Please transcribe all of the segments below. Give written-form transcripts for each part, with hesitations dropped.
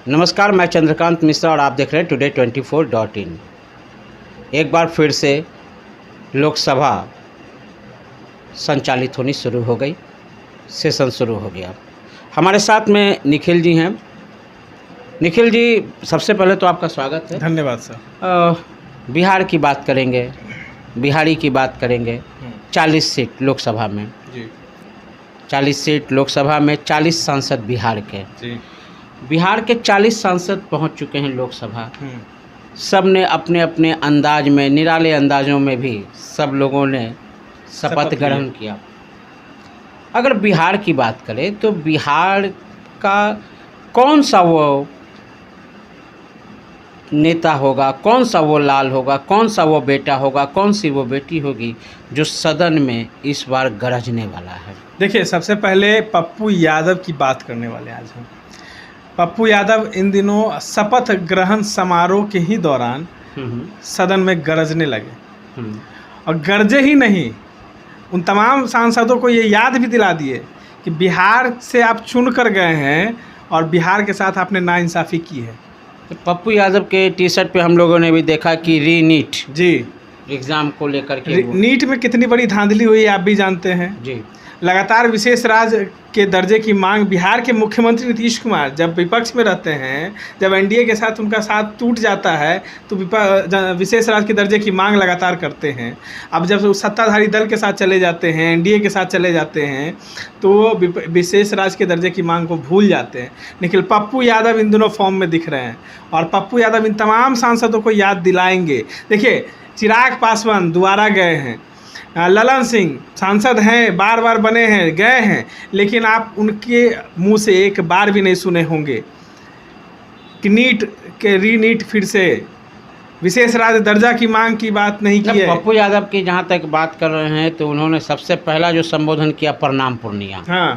नमस्कार, मैं चंद्रकांत मिश्रा और आप देख रहे हैं today24.in। एक बार फिर से लोकसभा संचालित होनी शुरू हो गई, सेशन शुरू हो गया। हमारे साथ में निखिल जी हैं। निखिल जी, सबसे पहले तो आपका स्वागत है। धन्यवाद सर। बिहार की बात करेंगे, बिहारी की बात करेंगे। 40 सीट लोकसभा में जी। 40 सीट लोकसभा में 40 सांसद बिहार के जी। बिहार के 40 सांसद पहुंच चुके हैं लोकसभा। सब ने अपने अपने अंदाज में, निराले अंदाजों में भी सब लोगों ने शपथ ग्रहण किया। अगर बिहार की बात करें तो बिहार का कौन सा वो नेता होगा, कौन सा वो लाल होगा, कौन सा वो बेटा होगा, कौन सी वो बेटी होगी जो सदन में इस बार गरजने वाला है? देखिए, सबसे पहले पप्पू यादव की बात करने वाले आज हम। पप्पू यादव इन दिनों शपथ ग्रहण समारोह के ही दौरान सदन में गरजने लगे। और गरजे ही नहीं, उन तमाम सांसदों को ये याद भी दिला दिए कि बिहार से आप चुन कर गए हैं और बिहार के साथ आपने नाइंसाफ़ी की है। तो पप्पू यादव के टी शर्ट पे हम लोगों ने भी देखा कि रीनीट जी एग्ज़ाम को लेकर के नीट में कितनी बड़ी धांधली हुई आप भी जानते हैं जी। लगातार विशेष राज्य के दर्जे की मांग बिहार के मुख्यमंत्री नीतीश कुमार जब विपक्ष में रहते हैं, जब एनडीए के साथ उनका साथ टूट जाता है तो विशेष राज्य के दर्जे की मांग लगातार करते हैं। अब जब सत्ताधारी दल के साथ चले जाते हैं, एनडीए के साथ चले जाते हैं, तो विशेष राज्य के दर्जे की मांग को भूल जाते हैं। लेकिन पप्पू यादव इन दोनों फॉर्म में दिख रहे हैं और पप्पू यादव इन तमाम सांसदों को याद दिलाएंगे। देखिए, चिराग पासवान दोबारा गए हैं, ललन सिंह सांसद हैं, बार बार बने हैं, गए हैं, लेकिन आप उनके मुंह से एक बार भी नहीं सुने होंगे कि नीट के रीनीट फिर से विशेष राज्य दर्जा की मांग की बात नहीं की है। पप्पू यादव की जहाँ तक बात कर रहे हैं तो उन्होंने सबसे पहला जो संबोधन किया प्रणाम पूर्णिया। हाँ,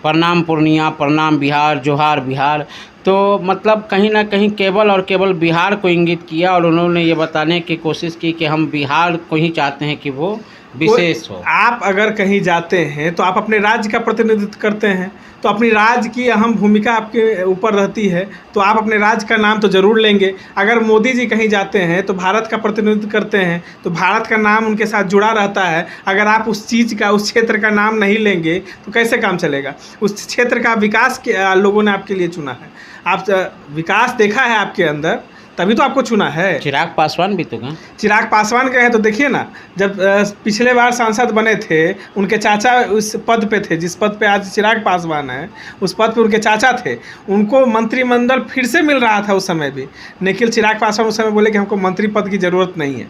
प्रणाम पूर्णिया, प्रणाम बिहार, जोहार बिहार। तो मतलब कहीं ना कहीं केवल और केवल बिहार को इंगित किया और उन्होंने ये बताने की कोशिश की कि हम बिहार को ही चाहते हैं कि वो विशेष हो। आप अगर कहीं जाते हैं तो आप अपने राज्य का प्रतिनिधित्व करते हैं, तो अपनी राज्य की अहम भूमिका आपके ऊपर रहती है, तो आप अपने राज्य का नाम तो ज़रूर लेंगे। अगर मोदी जी कहीं जाते हैं तो भारत का प्रतिनिधित्व करते हैं, तो भारत का नाम उनके साथ जुड़ा रहता है। अगर आप उस चीज़ का, उस क्षेत्र का नाम नहीं लेंगे तो कैसे काम चलेगा? उस क्षेत्र का विकास के लोगों ने आपके लिए चुना है, आप विकास देखा है आपके अंदर, तभी तो आपको चुना है। चिराग पासवान भी तो गए। चिराग पासवान गए हैं तो देखिए ना, जब पिछले बार सांसद बने थे, उनके चाचा उस पद पे थे, जिस पद पे आज चिराग पासवान है, उस पद पे उनके चाचा थे। उनको मंत्रिमंडल फिर से मिल रहा था उस समय भी, लेकिन चिराग पासवान उस समय बोले कि हमको मंत्री पद की ज़रूरत नहीं है,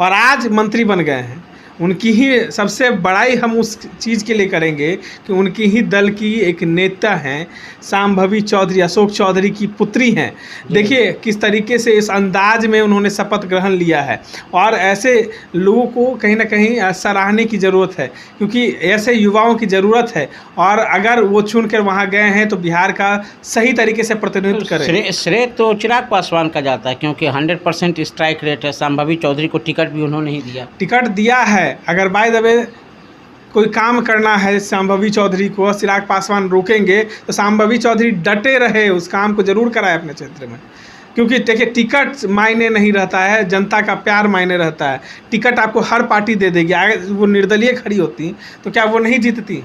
और आज मंत्री बन गए हैं। उनकी ही सबसे बड़ाई हम उस चीज़ के लिए करेंगे कि उनकी ही दल की एक नेता हैं, शांभवी चौधरी, अशोक चौधरी की पुत्री हैं। देखिए किस तरीके से इस अंदाज में उन्होंने शपथ ग्रहण लिया है, और ऐसे लोगों को कहीं ना कहीं सराहने की ज़रूरत है, क्योंकि ऐसे युवाओं की ज़रूरत है। और अगर वो चुन कर वहाँ गए हैं तो बिहार का सही तरीके से प्रतिनिधित्व करें। श्रेय तो चिराग पासवान का जाता है, क्योंकि 100% स्ट्राइक रेट है। शांभवी चौधरी को टिकट भी उन्होंने ही दिया। टिकट दिया है। अगर बाय द वे कोई काम करना है शांभवी चौधरी को, चिराग पासवान रोकेंगे तो शांभवी चौधरी डटे रहे, उस काम को जरूर कराए अपने क्षेत्र में। क्योंकि देखिए, टिकट मायने नहीं रहता है, जनता का प्यार मायने रहता है। टिकट आपको हर पार्टी दे देगी। अगर वो निर्दलीय खड़ी होती तो क्या वो नहीं जीतती?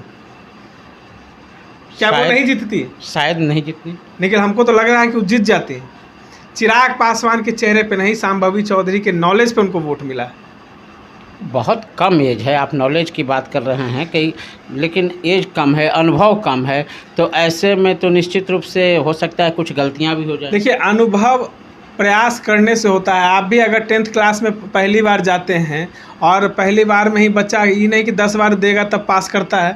क्या वो नहीं जीतती? शायद नहीं जीतती, लेकिन हमको तो लग रहा है कि वो जीत जाती। चिराग पासवान के चेहरे पे नहीं, शांभवी चौधरी के नॉलेज पे उनको वोट मिला है। बहुत कम एज है, आप नॉलेज की बात कर रहे हैं कि, लेकिन एज कम है, अनुभव कम है, तो ऐसे में तो निश्चित रूप से हो सकता है कुछ गलतियां भी हो जाए। देखिए, अनुभव प्रयास करने से होता है। आप भी अगर 10th क्लास में पहली बार जाते हैं और पहली बार में ही बच्चा, ये नहीं कि 10 बार देगा तब पास करता है,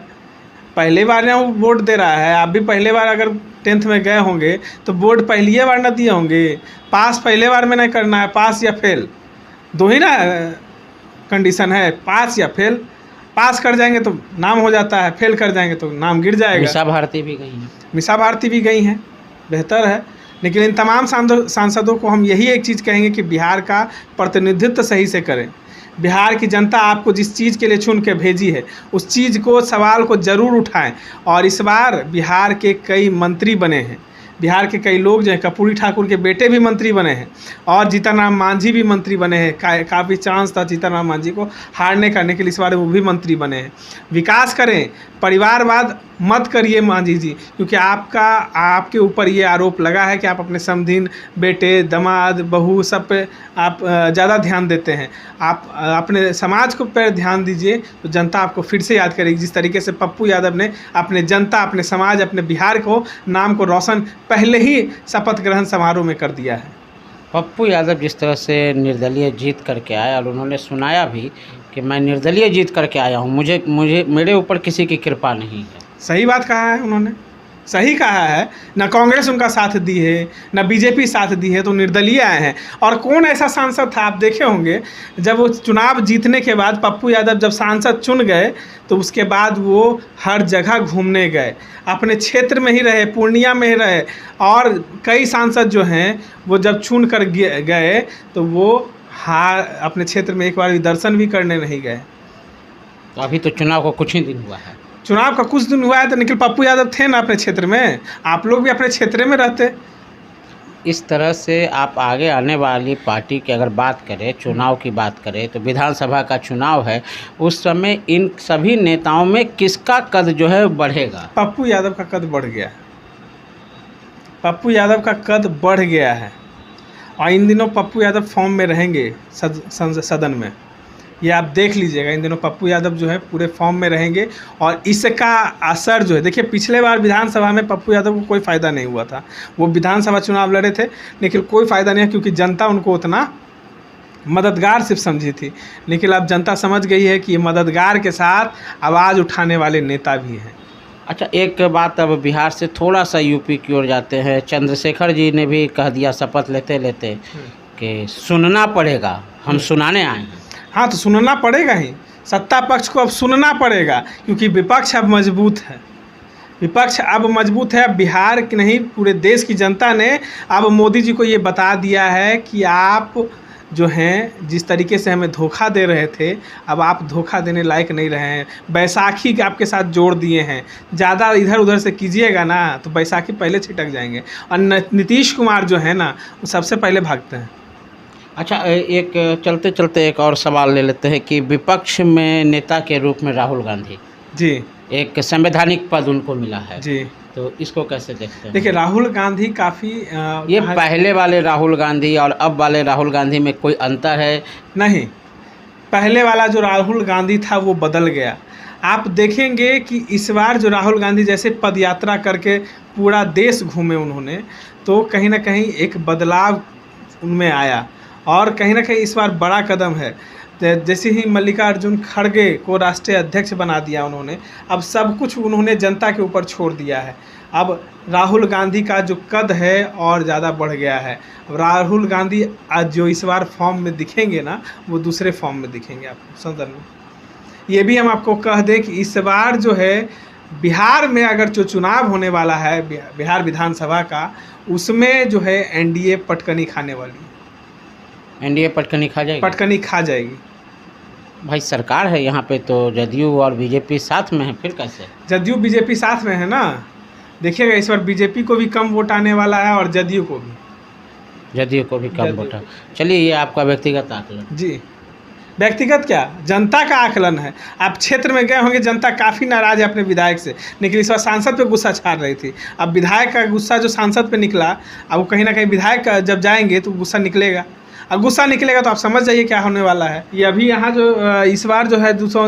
पहली बार ना वो बोर्ड दे रहा है। आप भी पहले बार अगर 10th में गए होंगे तो बोर्ड पहली बार ना दिए होंगे। पास पहले बार में नहीं करना है, पास या फेल, दो ही ना कंडीशन है, पास या फेल। पास कर जाएंगे तो नाम हो जाता है, फेल कर जाएंगे तो नाम गिर जाएगा। मीसा भारती भी गई हैं। मीसा भारती भी गई हैं, बेहतर है। लेकिन इन तमाम सांसदों को हम यही एक चीज़ कहेंगे कि बिहार का प्रतिनिधित्व सही से करें। बिहार की जनता आपको जिस चीज़ के लिए चुन के भेजी है, उस चीज़ को, सवाल को ज़रूर उठाएं। और इस बार बिहार के कई मंत्री बने हैं, बिहार के कई लोग जो हैं, कर्पूरी ठाकुर के बेटे भी मंत्री बने हैं और जीतन राम मांझी भी मंत्री बने हैं। काफ़ी चांस था जीतन राम मांझी को हारने करने के लिए, इस बार वो भी मंत्री बने हैं। विकास करें, परिवारवाद मत करिए मांझी जी, क्योंकि आपके ऊपर ये आरोप लगा है कि आप अपने समधिन, बेटे, दामाद, बहू सब पे आप ज़्यादा ध्यान देते हैं। आप अपने समाज को पर ध्यान दीजिए तो जनता आपको फिर से याद करेगी। जिस तरीके से पप्पू यादव ने अपने जनता, अपने समाज, अपने बिहार को नाम को रोशन पहले ही शपथ ग्रहण समारोह में कर दिया है। पप्पू यादव जिस तरह से निर्दलीय जीत करके आए और उन्होंने सुनाया भी कि मैं निर्दलीय जीत करके आया हूँ, मेरे ऊपर किसी की कृपा नहीं है। सही बात कहा है उन्होंने, सही कहा है। न कांग्रेस उनका साथ दी है, न बीजेपी साथ दी है, तो निर्दलीय आए हैं। और कौन ऐसा सांसद था, आप देखे होंगे, जब वो चुनाव जीतने के बाद पप्पू यादव जब सांसद चुन गए तो उसके बाद वो हर जगह घूमने गए, अपने क्षेत्र में ही रहे, पूर्णिया में ही रहे। और कई सांसद जो हैं वो जब चुन कर गए तो वो अपने क्षेत्र में एक बार भी दर्शन भी करने नहीं गए। तो अभी तो चुनाव को कुछ ही दिन हुआ है, चुनाव का कुछ दिन हुआ है, तो निखिल पप्पू यादव थे ना अपने क्षेत्र में, आप लोग भी अपने क्षेत्र में रहते। इस तरह से आप आगे आने वाली पार्टी की अगर बात करें, चुनाव की बात करें, तो विधानसभा का चुनाव है, उस समय इन सभी नेताओं में किसका कद जो है बढ़ेगा? पप्पू यादव का कद बढ़ गया, पप्पू यादव का कद बढ़ गया है। और इन दिनों पप्पू यादव फॉर्म में रहेंगे सदन में, ये आप देख लीजिएगा। इन दिनों पप्पू यादव जो है पूरे फॉर्म में रहेंगे और इसका असर जो है, देखिए पिछले बार विधानसभा में पप्पू यादव को कोई फ़ायदा नहीं हुआ था। वो विधानसभा चुनाव लड़े थे लेकिन कोई फ़ायदा नहीं है, क्योंकि जनता उनको उतना मददगार सिर्फ समझी थी। लेकिन अब जनता समझ गई है कि ये मददगार के साथ आवाज़ उठाने वाले नेता भी हैं। अच्छा, एक बात अब बिहार से थोड़ा सा यूपी की ओर जाते हैं। चंद्रशेखर जी ने भी कह दिया शपथ लेते लेते कि सुनना पड़ेगा, हम सुनाने आए हैं। हाँ, तो सुनना पड़ेगा ही, सत्ता पक्ष को अब सुनना पड़ेगा, क्योंकि विपक्ष अब मजबूत है। विपक्ष अब मजबूत है। बिहार की नहीं, पूरे देश की जनता ने अब मोदी जी को ये बता दिया है कि आप जो हैं जिस तरीके से हमें धोखा दे रहे थे, अब आप धोखा देने लायक नहीं रहे हैं। बैसाखी के आपके साथ जोड़ दिए हैं, ज़्यादा इधर उधर से कीजिएगा ना तो बैसाखी पहले छिटक जाएंगे। और नीतीश कुमार जो है ना, वो सबसे पहले भागते हैं। अच्छा, एक चलते चलते एक और सवाल ले लेते हैं कि विपक्ष में नेता के रूप में राहुल गांधी जी, एक संवैधानिक पद उनको मिला है जी, तो इसको कैसे देखते हैं? देखिए राहुल गांधी काफ़ी ये पहले वाले राहुल गांधी और अब वाले राहुल गांधी में कोई अंतर है? नहीं, पहले वाला जो राहुल गांधी था वो बदल गया। आप देखेंगे कि इस बार जो राहुल गांधी जैसे पद यात्रा करके पूरा देश घूमे उन्होंने, तो कहीं ना कहीं एक बदलाव उनमें आया और कहीं ना कहीं इस बार बड़ा कदम है। जैसे ही मल्लिकार्जुन खड़गे को राष्ट्रीय अध्यक्ष बना दिया उन्होंने, अब सब कुछ उन्होंने जनता के ऊपर छोड़ दिया है। अब राहुल गांधी का जो कद है और ज़्यादा बढ़ गया है। अब राहुल गांधी आज जो इस बार फॉर्म में दिखेंगे ना, वो दूसरे फॉर्म में दिखेंगे आपको सदन में। ये भी हम आपको कह दें कि इस बार जो है बिहार में अगर जो चुनाव होने वाला है बिहार विधानसभा का, उसमें जो है एनडीए पटकनी खाने वाली है। एनडीए पटकनी खा जाएगी? पटकनी खा जाएगी भाई, सरकार है यहाँ पे तो जदयू और बीजेपी साथ में है, फिर कैसे? जदयू बीजेपी साथ में है ना, देखिएगा इस बार बीजेपी को भी कम वोट आने वाला है और जदयू को भी कम वोट। चलिए, ये आपका व्यक्तिगत आकलन। जी, व्यक्तिगत क्या, जनता का आकलन है। आप क्षेत्र में गए होंगे, जनता काफ़ी नाराज़ है अपने विधायक से, लेकिन इस बार सांसद पे गुस्सा छाड़ रही थी। अब विधायक का गुस्सा जो सांसद पे निकला, अब वो कहीं ना कहीं विधायक जब जाएंगे तो गुस्सा निकलेगा। अब गुस्सा निकलेगा तो आप समझ जाइए क्या होने वाला है। ये अभी यहाँ जो इस बार जो है 200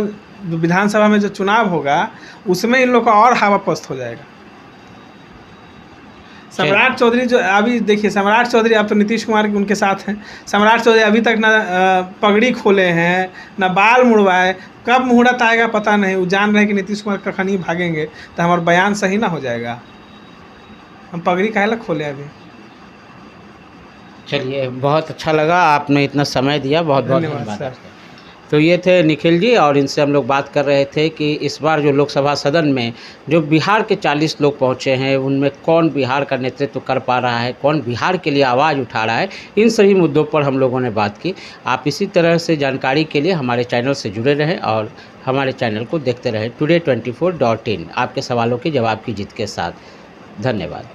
विधानसभा में जो चुनाव होगा, उसमें इन लोग का और हवा पस्त हो जाएगा। सम्राट चौधरी जो अभी देखिए, सम्राट चौधरी अब तो नीतीश कुमार उनके साथ हैं। सम्राट चौधरी अभी तक ना पगड़ी खोले हैं, ना बाल मुड़वाए। कब मुहूर्त आएगा पता नहीं। वो जान रहे हैं कि नीतीश कुमार कखन ही भागेंगे तो हमारा बयान सही ना हो जाएगा। हम पगड़ी काहे ला खोले अभी। चलिए, बहुत अच्छा लगा, आपने इतना समय दिया, बहुत बहुत धन्यवाद सर। तो ये थे निखिल जी, और इनसे हम लोग बात कर रहे थे कि इस बार जो लोकसभा सदन में जो बिहार के 40 लोग पहुंचे हैं, उनमें कौन बिहार का नेतृत्व कर पा रहा है, कौन बिहार के लिए आवाज़ उठा रहा है, इन सभी मुद्दों पर हम लोगों ने बात की। आप इसी तरह से जानकारी के लिए हमारे चैनल से जुड़े रहें और हमारे चैनल को देखते रहें today24.in, आपके सवालों के जवाब की जीत के साथ। धन्यवाद।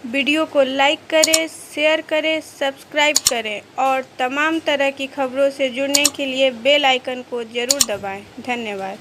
वीडियो को लाइक करें, शेयर करें, सब्सक्राइब करें और तमाम तरह की खबरों से जुड़ने के लिए बेल आइकन को ज़रूर दबाएं। धन्यवाद।